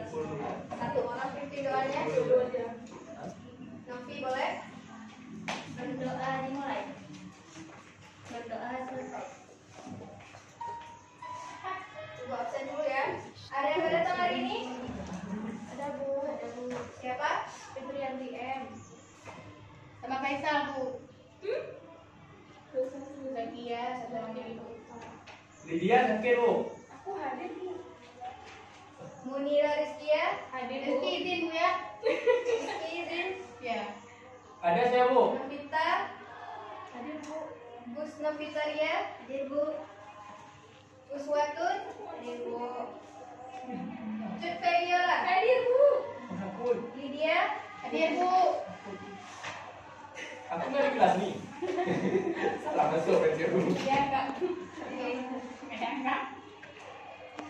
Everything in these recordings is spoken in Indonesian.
Satu orang pimpin doanya. Novi boleh? Berdoa dimulai. Berdoa selesai. Tunggu absen dulu ya. Ada yang datang hari ini? Ada Bu. Siapa? Fitrianti M. Sama Faisal Bu. Zakia, satu lagi Ibu. Lydia sakit Bu. Aku hadir Bu. Munira Rizkia hadir Bu. Rizki izin Bu ya. Rizki izin. Ya. Ada saya Bu. Novita hadir Bu. Gus Novitaria hadir Bu. Gus Watun hadir Bu. Cut Feriola hadir Bu. Lydia hadir Bu. Aku nggak di kelas nih. Salah masuk kan dia Bu. Ya enggak. Enggak.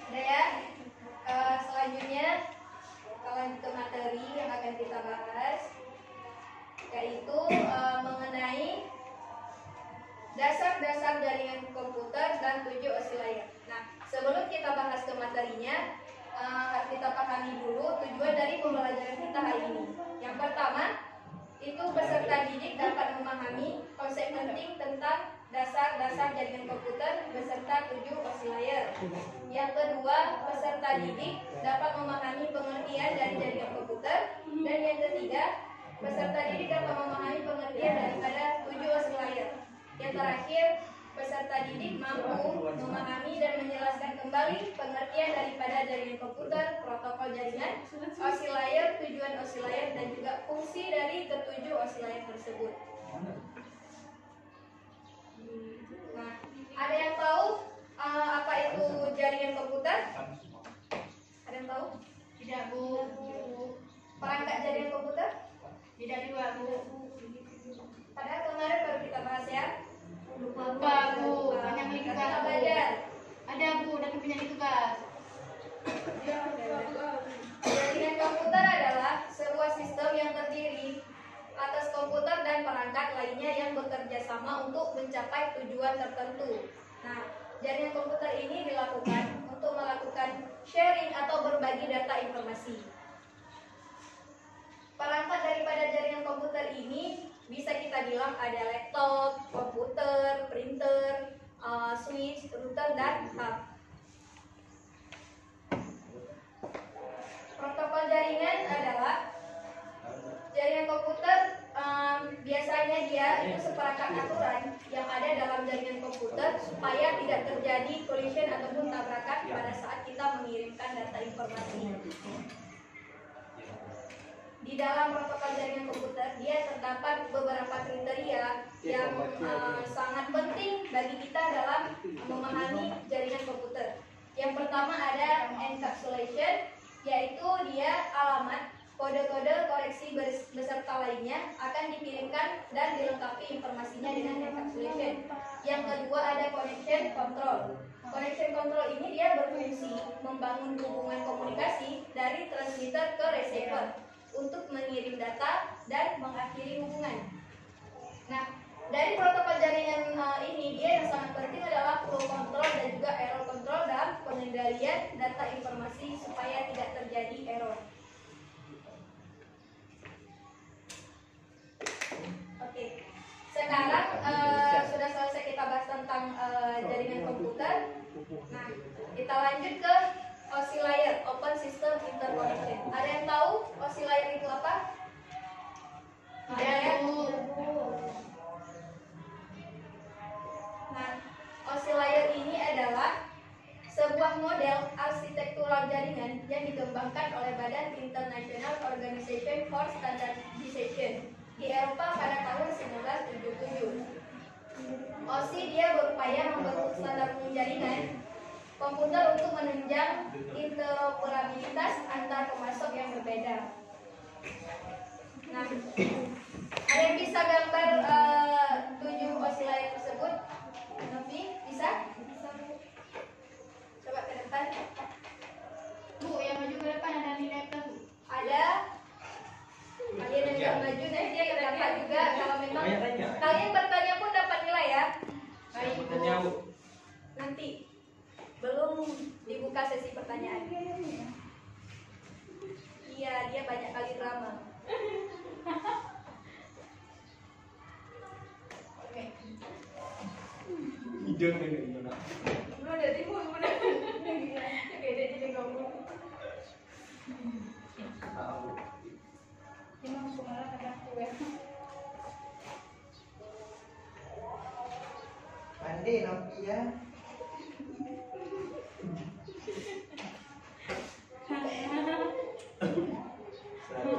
Udah ya. Selanjutnya kita lanjut ke materi yang akan kita bahas, yaitu mengenai dasar-dasar jaringan komputer dan 7 oscillator. Nah, sebelum kita bahas ke materinya, harus kita pahami dulu tujuan dari pembelajaran kita hari ini. Yang pertama, itu peserta didik dapat memahami konsep penting tentang dasar-dasar jaringan komputer beserta 7 oscillator. Yang kedua, peserta didik dapat memahami pengertian dari jaringan komputer. Dan yang ketiga, peserta didik dapat memahami pengertian daripada 7 oscillator. Yang terakhir, peserta didik mampu memahami dan menjelaskan kembali pengertian daripada jaringan komputer, protokol jaringan, oscillator, tujuan oscillator, dan juga fungsi dari ketujuh oscillator tersebut. Nah, ada yang tahu apa itu jaringan komputer? Ada yang tahu? Tidak Bu. Perangkat jaringan komputer? Tidak juga Bu. Padahal kemarin baru kita bahas ya. Lupa Bu. Banyak lagi tugas belajar. Ada Bu, dan punya tugas. Jaringan komputer adalah sebuah sistem yang terdiri atas komputer dan perangkat lainnya yang bekerja sama untuk mencapai tujuan tertentu. Nah, jaringan komputer ini dilakukan untuk melakukan sharing atau berbagi data informasi. Perangkat daripada jaringan komputer ini bisa kita bilang ada laptop, komputer, printer, switch, router, dan hub. Protokol jaringan adalah jaringan komputer, biasanya dia itu seperangkat aturan yang ada dalam jaringan komputer supaya tidak terjadi collision ataupun tabrakan pada saat kita mengirimkan data informasi. Di dalam protokol jaringan komputer dia terdapat beberapa kriteria yang sangat penting bagi kita dalam memahami jaringan komputer. Yang pertama ada encapsulation, yaitu dia alamat, kode-kode, koreksi beserta lainnya akan dikirimkan dan dilengkapi informasinya dengan encapsulation. Yang kedua ada connection control. Connection control ini dia berfungsi membangun hubungan komunikasi dari transmitter ke receiver untuk mengirim data dan mengakhiri hubungan. Nah, dari protokol jaringan ini dia yang sangat penting adalah flow control dan juga error control dalam pengendalian data informasi supaya tidak terjadi error. Oke, sekarang sudah selesai kita bahas tentang jaringan komputer. Nah, kita lanjut ke oscillator, open system interconnection. Ada yang tahu oscillator itu apa? Ada yang Nah, oscillator ini adalah sebuah model arsitektural jaringan yang dikembangkan oleh Badan International Organization for Standardization di Eropa pada tahun 1977. OSI dia berupaya membentuk standar umum jaringan komputer untuk menunjang interoperabilitas antar pemasok yang berbeda. Nah, ada yang bisa gambar 7 oscillator tersebut? Novi, bisa? Coba ke depan. Bu, yang maju ke depan ada nilai plus. Ada. Kalian yang maju nanti dia yang dapat juga. Kalau memang kalian bertanya pun dapat nilai ya. Baik Bu. Nanti belum dibuka sesi pertanyaan. Jangan ini mana? Belum ada timun benar. Beda jadi kamu. Tahu. Ini langsung malah kata aku ya. Mandi Nokia. Seratus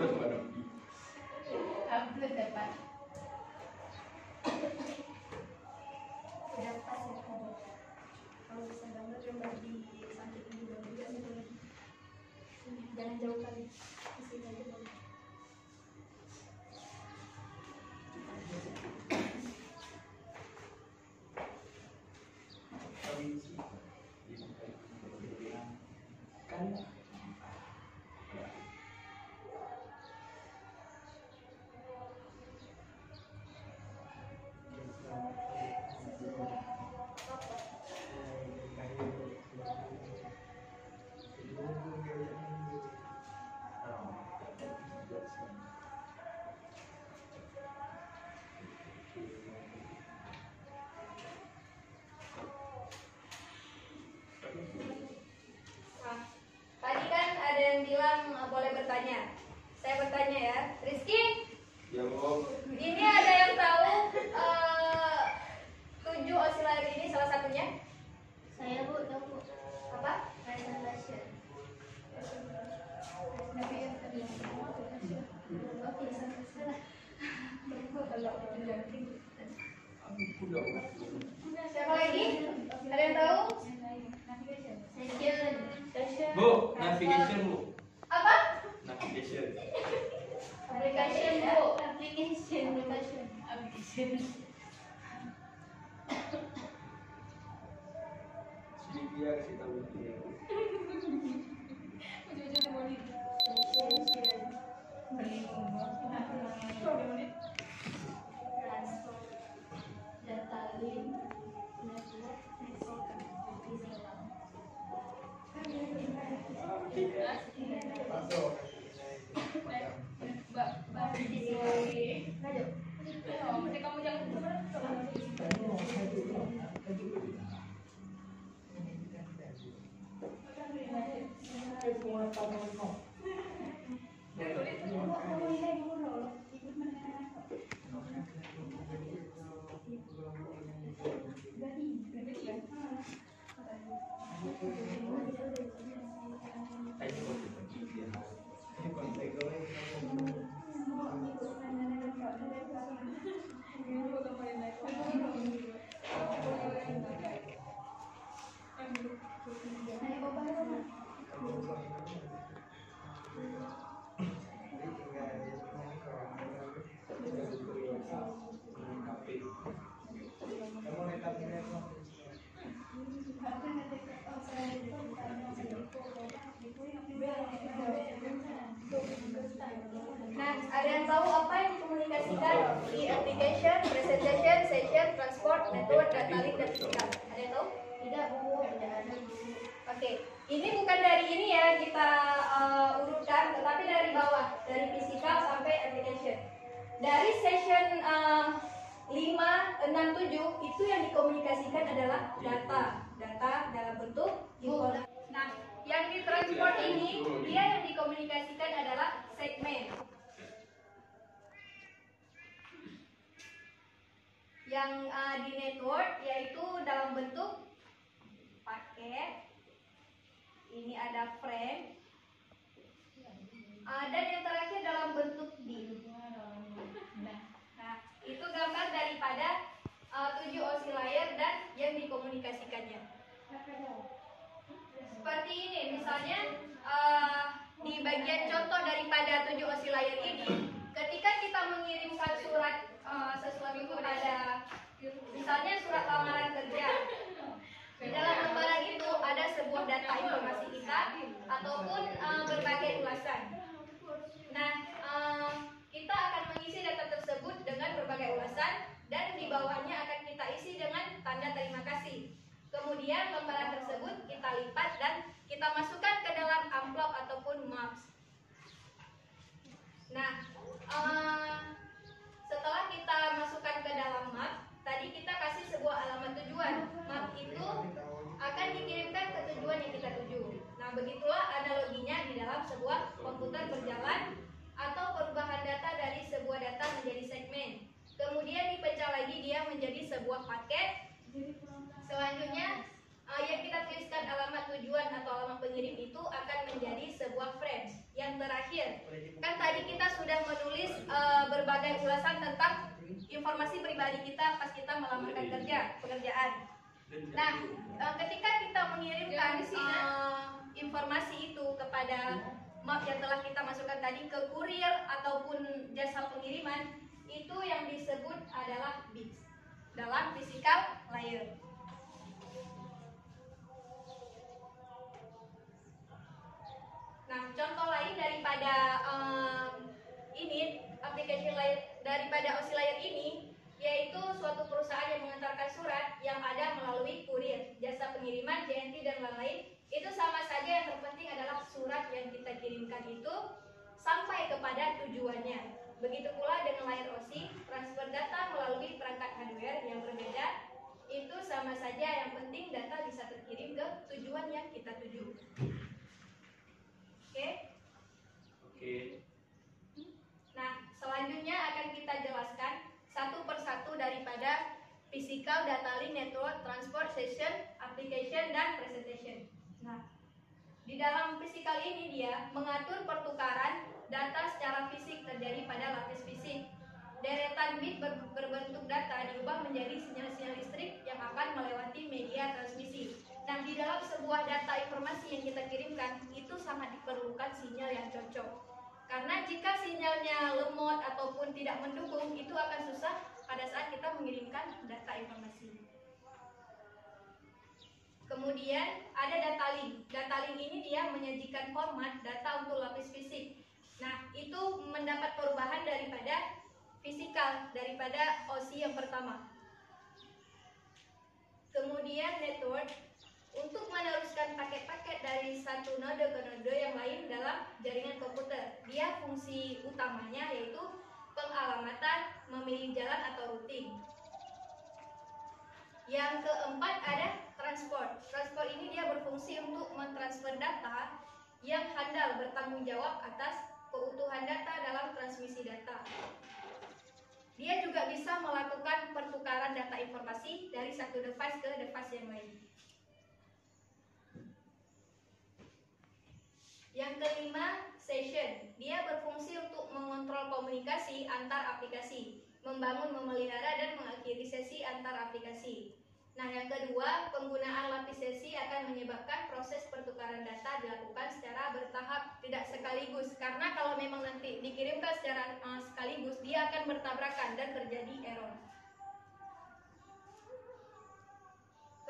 mana? Upload dapat. Udah pas ya. Kalau bisa download coba di sampai dulu juga gitu. Jangan jauh kali. Di sini aja boleh. Kan Nah, tadi kan ada yang bilang boleh bertanya. Saya bertanya ya, Rizky, ya Bu. ini ada yang tahu 7 osilator ini salah satunya? Saya Bu, tahu Bu. Apa? Presentation. Siapa lagi? Ada yang tahu? Session. Bu, navigation Bu. Apa? Navigation. Application Bu. Application. Jadi biar kita bukti. Data link. Network. Masuk. Nah, ada yang tahu apa yang dikomunikasikan di application, presentation, session, transport, network, data link, dan physical? Ada yang tahu? Tidak Bu, tidak ada Bu. Oke, ini bukan dari ini ya kita urutkan, tetapi dari bawah, dari physical sampai application. Dari session 5, 6, 7 itu yang dikomunikasikan adalah data dalam bentuk informasi. Nah, yang di transport ini dia yang dikomunikasikan adalah segmen. Yang di network yaitu dalam bentuk paket. Ini ada frame. Dan yang terakhir dalam bentuk bin. Nah, itu gambar daripada 7 oscillator dan yang dikomunikasikannya. Seperti ini, misalnya di bagian contoh daripada 7 oscillator ini, ketika kita mengirimkan surat sesuatu kepada, misalnya surat lamaran kerja, di dalam lembaran itu ada sebuah data informasi kita ataupun berbagai ulasan. Nah, kita akan mengisi data tersebut dengan berbagai ulasan dan di bawahnya akan kita isi dengan tanda terima kasih. Kemudian lembaran tersebut kita lipat dan kita masukkan ke dalam amplop ataupun maps. Nah, setelah kita masukkan ke dalam map, tadi kita kasih sebuah alamat tujuan. komputer berjalan, atau perubahan data dari sebuah data menjadi segmen. Kemudian dipecah lagi dia menjadi sebuah paket. Selanjutnya yang kita tuliskan alamat tujuan atau alamat pengirim itu akan menjadi sebuah frame. Yang terakhir, kan tadi kita sudah menulis berbagai ulasan tentang informasi pribadi kita pas kita melamarkan pekerjaan. Nah, ketika kita mengirimkan informasi itu kepada map yang telah kita masukkan tadi ke kurir ataupun jasa pengiriman, itu yang disebut adalah bits dalam physical layer. Nah, contoh lain daripada ini aplikasi layer daripada OSI layer ini, yaitu suatu perusahaan yang mengantarkan surat yang ada melalui kurir, jasa pengiriman, JNT dan lain-lain. Itu sama saja, yang terpenting adalah surat yang kita kirimkan itu sampai kepada tujuannya. Begitu pula dengan layer OSI, transfer data melalui perangkat hardware yang berbeda, itu sama saja, yang penting data bisa terkirim ke tujuan yang kita tuju. Oke. Nah, selanjutnya akan kita jelaskan satu persatu daripada physical data link network, transport, session, application, dan presentation. Nah, di dalam physical ini dia mengatur pertukaran data secara fisik terjadi pada lapis fisik. Deretan bit berbentuk data diubah menjadi sinyal-sinyal listrik yang akan melewati media transmisi. Nah, di dalam sebuah data informasi yang kita kirimkan itu sangat diperlukan sinyal yang cocok. Karena jika sinyalnya lemot ataupun tidak mendukung, itu akan susah pada saat kita mengirimkan data informasi. Kemudian ada data link. Data link ini dia menyajikan format data untuk lapis fisik. Nah, itu mendapat perubahan daripada fisikal, daripada OSI yang pertama. Kemudian network, untuk meneruskan paket-paket dari satu node ke node yang lain dalam jaringan komputer. Dia fungsi utamanya yaitu pengalamatan, memilih jalan atau routing. Yang keempat ada transport. Transport ini dia berfungsi untuk mentransfer data yang handal bertanggung jawab atas keutuhan data dalam transmisi data. Dia juga bisa melakukan pertukaran data informasi dari satu device ke device yang lain. Yang kelima, session. Dia berfungsi untuk mengontrol komunikasi antar aplikasi, membangun, memelihara, dan mengakhiri sesi antar aplikasi. Nah, yang kedua, penggunaan lapis sesi akan menyebabkan proses pertukaran data dilakukan secara bertahap, tidak sekaligus. Karena kalau memang nanti dikirimkan secara sekaligus, dia akan bertabrakan dan terjadi error.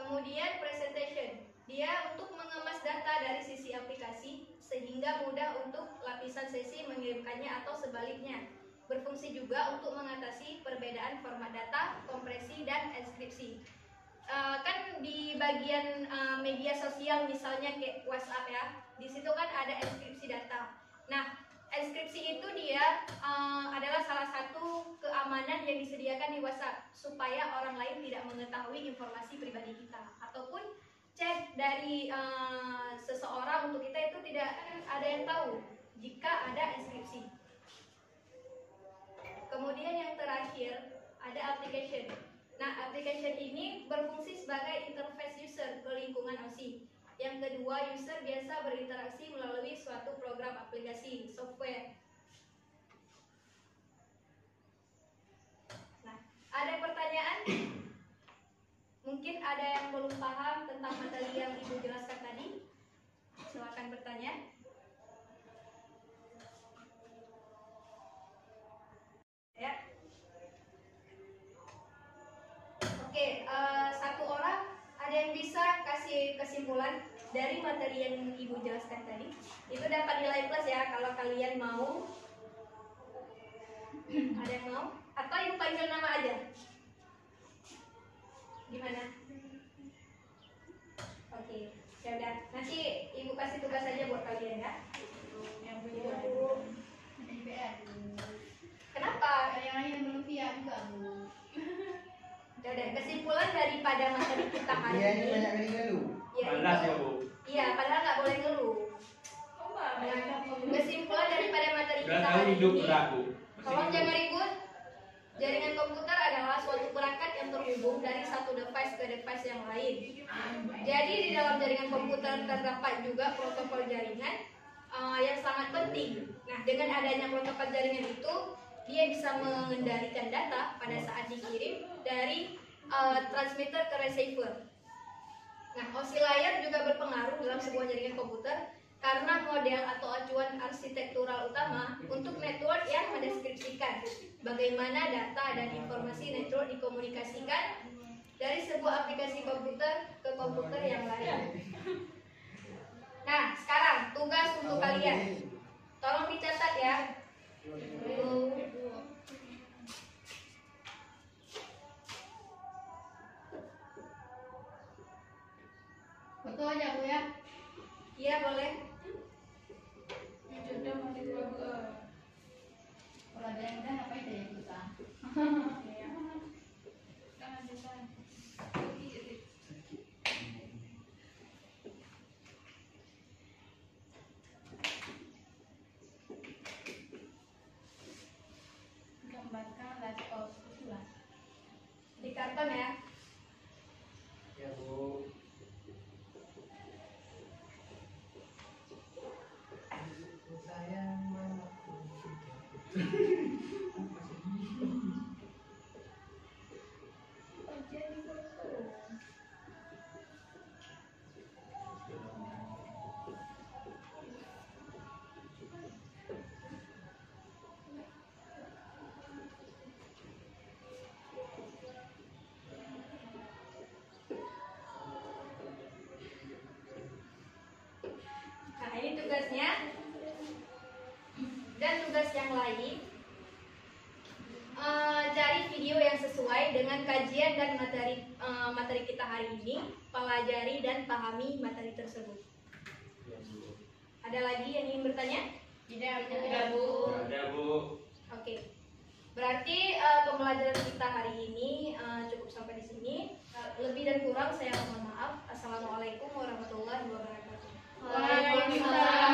Kemudian presentation. Dia untuk mengemas data dari sisi aplikasi sehingga mudah untuk lapisan sesi mengirimkannya atau sebaliknya. Berfungsi juga untuk mengatasi perbedaan format data, kompresi, dan enskripsi. Kan di bagian media sosial misalnya kayak WhatsApp ya, di situ kan ada enskripsi data. Nah, enskripsi itu dia adalah salah satu keamanan yang disediakan di WhatsApp supaya orang lain tidak mengetahui informasi pribadi kita, ataupun chat dari seseorang untuk kita itu tidak ada yang tahu jika ada enskripsi. Kemudian yang terakhir ada application. Nah, application ini berfungsi sebagai interface user ke lingkungan OSI. Yang kedua, user biasa berinteraksi melalui suatu program aplikasi, software. Nah, ada pertanyaan? Mungkin ada yang belum paham tentang materi yang Ibu jelaskan tadi? Silakan bertanya. Ya. Oke, satu orang ada yang bisa kasih kesimpulan dari materi yang Ibu jelaskan tadi. Itu dapat nilai plus ya kalau kalian mau. Ada yang mau? Atau Ibu panggil nama aja? Gimana? Oke, ya udah. Nanti Ibu kasih tugas aja buat kalian ya. Yang punya Kenapa? Yang lain yang belum siap juga, Bu. Ya udah, kesimpulan daripada materi kita hari Dia ini ini. banyak kali ngeluh. Ya, Malas ya, Bu. iya, padahal nggak boleh ngeluh. Kesimpulan kita tahu hari hidup ini, berlaku. tolong jangan ribut. Jaringan komputer adalah suatu perangkat yang terhubung dari satu device ke device yang lain. Jadi di dalam jaringan komputer terdapat juga protokol jaringan yang sangat penting. Nah, dengan adanya protokol jaringan itu, dia bisa mengendalikan data pada saat dikirim dari transmitter ke receiver. Nah, oscillator juga berpengaruh dalam sebuah jaringan komputer karena model atau acuan arsitektural utama untuk network yang mendeskripsikan bagaimana data dan informasi network dikomunikasikan dari sebuah aplikasi komputer ke komputer yang lain. Nah, sekarang tugas untuk kalian. Tolong dicatat ya. Foto aja Bu ya. Iya, boleh. Kalau ada yang udah ngapain deh kita? Gambarkan laptop itulah. Di karton ya. Ya Bu. Sayang mama. Nah, ini tugasnya. Dan tugas yang lain, cari video yang sesuai dengan kajian dan materi kita hari ini, pelajari dan pahami materi tersebut. Ya Bu. Ada lagi yang ingin bertanya? Tidak Bu. Ada Bu. Oke. Berarti pembelajaran kita hari ini cukup sampai di sini. Lebih dan kurang saya mohon maaf. Assalamualaikum warahmatullahi wabarakatuh. Waalaikumsalam.